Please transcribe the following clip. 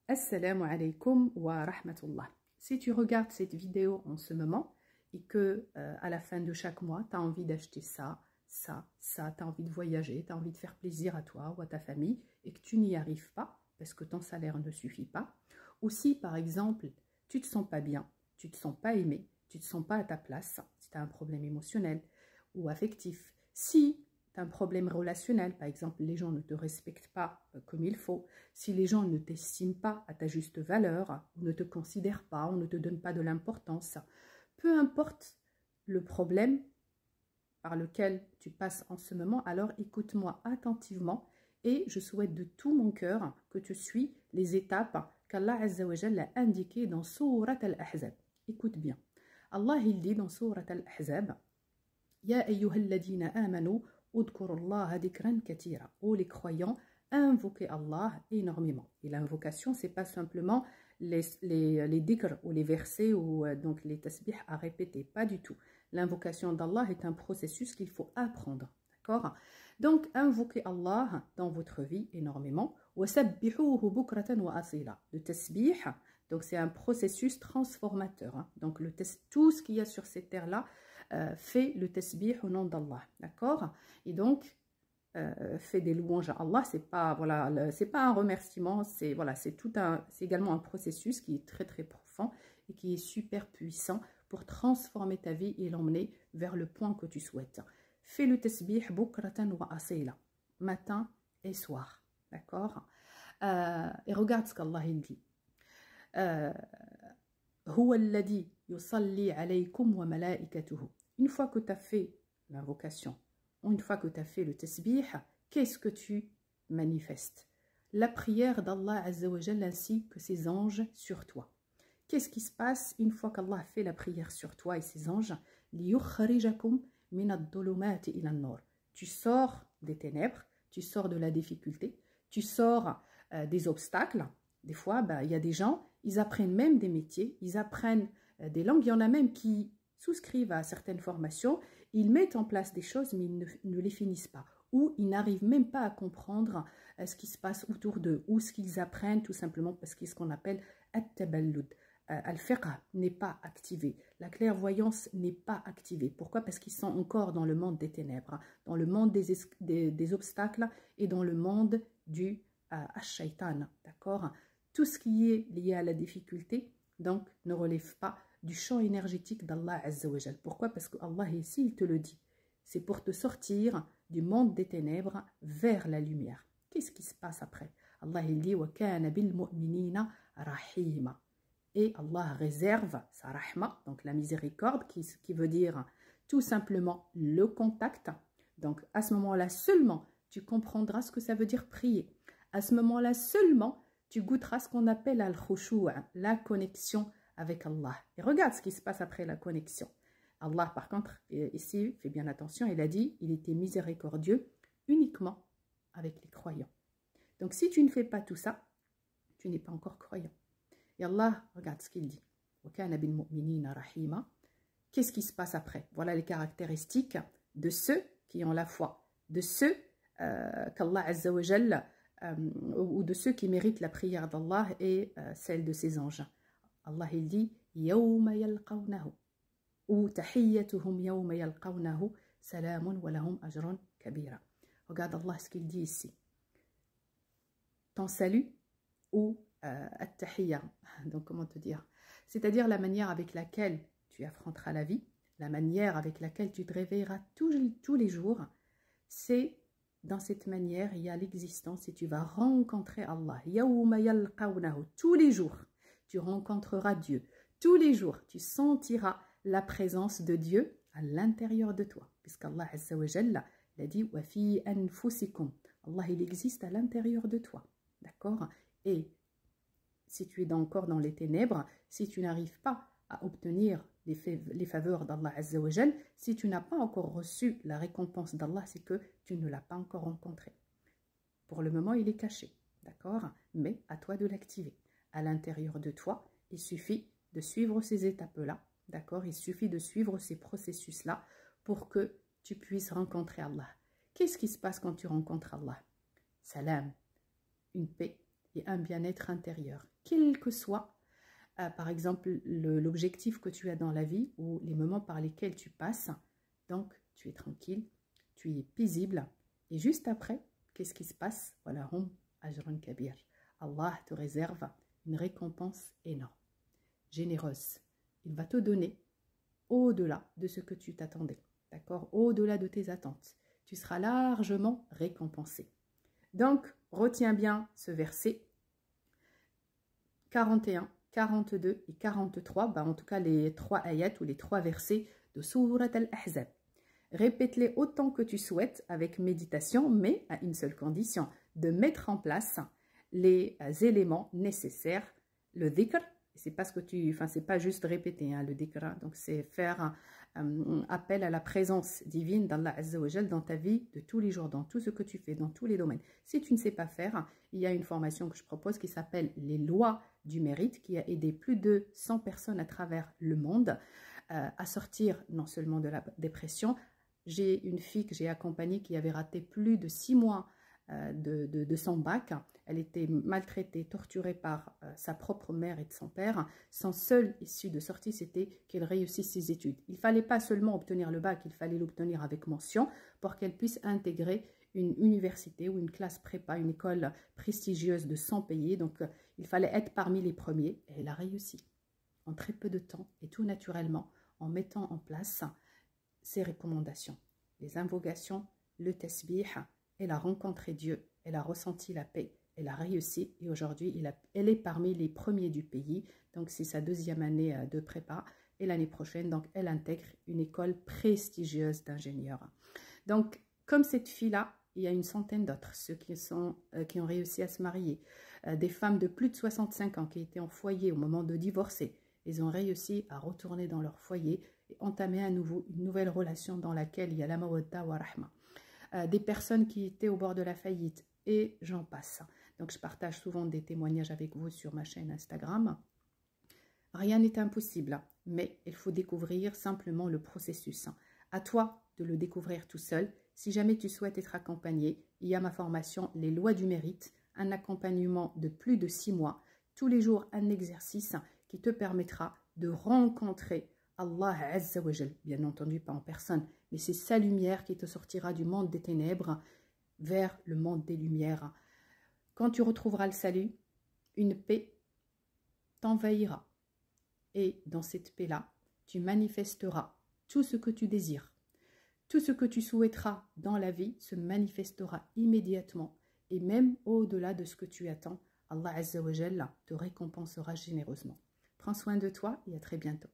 Assalamu alaikum wa rahmatullah. Si tu regardes cette vidéo en ce moment et que à la fin de chaque mois, tu as envie d'acheter ça, tu as envie de voyager, tu as envie de faire plaisir à toi ou à ta famille et que tu n'y arrives pas parce que ton salaire ne suffit pas, ou si par exemple, tu te sens pas bien, tu te sens pas aimé, tu te sens pas à ta place, si tu as un problème émotionnel ou affectif, si tu as un problème relationnel, par exemple, les gens ne te respectent pas comme il faut, si les gens ne t'estiment pas à ta juste valeur, ou ne te considèrent pas, ou ne te donnent pas de l'importance, peu importe le problème par lequel tu passes en ce moment, alors écoute-moi attentivement et je souhaite de tout mon cœur que tu suis les étapes qu'Allah Azza wa Jalla a indiquées dans Surat Al-Ahzab. Écoute bien. Allah il dit dans Surat Al-Ahzab, Ya ayyuhalladina amanu udkurullaha dhikran katira. Oh les croyants, invoquez Allah énormément. Et l'invocation, c'est pas simplement les dhikr ou les versets ou donc les tasbih à répéter, pas du tout. L'invocation d'Allah est un processus qu'il faut apprendre, d'accord? Donc, invoquez Allah dans votre vie énormément. وَسَبِّحُوهُ بُكْرَةً وَأَصِيلًا. Le tasbih, donc c'est un processus transformateur. Hein. Donc, tout ce qu'il y a sur cette terre-là fait le tasbih au nom d'Allah, d'accord? Et donc, fait des louanges à Allah, c'est pas voilà, c'est pas un remerciement, c'est voilà, c'est également un processus qui est très très profond et qui est super puissant pour transformer ta vie et l'emmener vers le point que tu souhaites. Fais le tasbih bukratan wa asila, matin et soir, d'accord? Et regarde ce qu'Allah il dit. Huwa alladhi yusalli alaykum wa malaikatuhu. Une fois que tu as fait l'invocation, une fois que tu as fait le tasbih, qu'est-ce que tu manifestes? La prière d'Allah Azza wa Jalla ainsi que ses anges sur toi. Qu'est-ce qui se passe une fois qu'Allah a fait la prière sur toi et ses anges? لِيُخْرِجَكُمْ مِنَ الظُّلُمَاتِ إِلَى النُّورِ. Tu sors des ténèbres, tu sors de la difficulté, tu sors des obstacles. Des fois, il y a des gens, ils apprennent même des métiers, ils apprennent des langues. Il y en a même qui souscrivent à certaines formations, ils mettent en place des choses, mais ils ne les finissent pas. Ou ils n'arrivent même pas à comprendre ce qui se passe autour d'eux, ou ce qu'ils apprennent tout simplement parce qu'il y a ce qu'on appelle at-taballud. Al-fiqh n'est pas activé, la clairvoyance n'est pas activée. Pourquoi? Parce qu'ils sont encore dans le monde des ténèbres, dans le monde des obstacles et dans le monde du ash-shaytan, d'accord? Tout ce qui est lié à la difficulté, donc, ne relève pas du champ énergétique d'Allah Azza wa Jal. Pourquoi? Parce que Allah ici, il te le dit. C'est pour te sortir du monde des ténèbres vers la lumière. Qu'est-ce qui se passe après? Allah il dit وَكَانَ بِالْمُؤْمِنِينَ رَحِيمًا. Et Allah réserve sa rahma, donc la miséricorde, qui veut dire tout simplement le contact. Donc à ce moment-là seulement, tu comprendras ce que ça veut dire prier. À ce moment-là seulement, tu goûteras ce qu'on appelle al-khushu', la connexion avec Allah. Et regarde ce qui se passe après la connexion. Allah, par contre, ici, fais bien attention, il a dit, il était miséricordieux uniquement avec les croyants. Donc si tu ne fais pas tout ça, tu n'es pas encore croyant. Et Allah, regarde ce qu'il dit. Qu'est-ce qui se passe après? Voilà les caractéristiques de ceux qui ont la foi, de ceux qu'Allah Azza wa Jalla, ou de ceux qui méritent la prière d'Allah et celle de ses anges. Allah il dit يَوْمَ يَلْقَوْنَهُ ou تَحِيَّتُهُمْ يَوْمَ يَلْقَوْنَهُ سَلَامٌ وَلَهُمْ أَجْرٌ كَبِيرًا. Regarde Allah ce qu'il dit ici. Ton salut ou at-tahiyya, donc comment te dire, c'est-à-dire la manière avec laquelle tu affronteras la vie, la manière avec laquelle tu te réveilleras tous les jours, c'est dans cette manière, il y a l'existence et tu vas rencontrer Allah. Yawma yalqawnahu. Tous les jours, tu rencontreras Dieu. Tous les jours, tu sentiras la présence de Dieu à l'intérieur de toi. Puisqu'Allah Azza wa Jalla l'a dit wa fi anfusikum. Allah, il existe à l'intérieur de toi. D'accord? Et si tu es encore dans les ténèbres, si tu n'arrives pas à obtenir les faveurs d'Allah Azza wa Jal, si tu n'as pas encore reçu la récompense d'Allah, c'est que tu ne l'as pas encore rencontré. Pour le moment, il est caché, d'accord? Mais à toi de l'activer. À l'intérieur de toi, il suffit de suivre ces étapes-là, d'accord? Il suffit de suivre ces processus-là pour que tu puisses rencontrer Allah. Qu'est-ce qui se passe quand tu rencontres Allah? Salam, une paix, et un bien-être intérieur, quel que soit, par exemple, l'objectif que tu as dans la vie ou les moments par lesquels tu passes. Donc, tu es tranquille, tu es paisible. Et juste après, qu'est-ce qui se passe? Voilà, hum ajran kabir. Allah te réserve une récompense énorme, généreuse. Il va te donner au-delà de ce que tu t'attendais, d'accord? Au-delà de tes attentes. Tu seras largement récompensé. Donc, retiens bien ce verset 41, 42 et 43, en tout cas les 3 ayats ou les 3 versets de Surat al-Ahzab. Répète-les autant que tu souhaites avec méditation, mais à une seule condition, de mettre en place les éléments nécessaires, le dhikr. C'est pas ce que c'est pas juste répéter le dhikr, donc c'est faire appel à la présence divine d'Allah Azza wa Jal dans ta vie de tous les jours, dans tout ce que tu fais, dans tous les domaines. Si tu ne sais pas faire, il y a une formation que je propose qui s'appelle les lois du mérite, qui a aidé plus de 100 personnes à travers le monde à sortir non seulement de la dépression. J'ai une fille que j'ai accompagnée qui avait raté plus de 6 mois de son bac. Elle était maltraitée, torturée par sa propre mère et de son père. Son seule issue de sortie, c'était qu'elle réussisse ses études. Il ne fallait pas seulement obtenir le bac, il fallait l'obtenir avec mention pour qu'elle puisse intégrer une université ou une classe prépa, une école prestigieuse de son pays. Donc, il fallait être parmi les premiers et elle a réussi en très peu de temps et tout naturellement en mettant en place ses recommandations, les invocations, le tasbih. Elle a rencontré Dieu, elle a ressenti la paix, elle a réussi et aujourd'hui, elle est parmi les premiers du pays. Donc, c'est sa 2e année de prépa et l'année prochaine, donc, elle intègre une école prestigieuse d'ingénieurs. Donc, comme cette fille-là, il y a une centaine d'autres, ceux qui ont réussi à se marier, des femmes de plus de 65 ans qui étaient en foyer au moment de divorcer. Ils ont réussi à retourner dans leur foyer et entamer à nouveau une nouvelle relation dans laquelle il y a la mawadda wa rahma. Des personnes qui étaient au bord de la faillite et j'en passe. Donc, je partage souvent des témoignages avec vous sur ma chaîne Instagram. Rien n'est impossible, mais il faut découvrir simplement le processus. À toi de le découvrir tout seul. Si jamais tu souhaites être accompagné, il y a ma formation Les lois du mérite, un accompagnement de plus de 6 mois, tous les jours un exercice qui te permettra de rencontrer Allah Azza wa Jal, bien entendu pas en personne, mais c'est sa lumière qui te sortira du monde des ténèbres vers le monde des lumières. Quand tu retrouveras le salut, une paix t'envahira. Et dans cette paix-là, tu manifesteras tout ce que tu désires. Tout ce que tu souhaiteras dans la vie se manifestera immédiatement et même au-delà de ce que tu attends, Allah Azza wa Jalla te récompensera généreusement. Prends soin de toi et à très bientôt.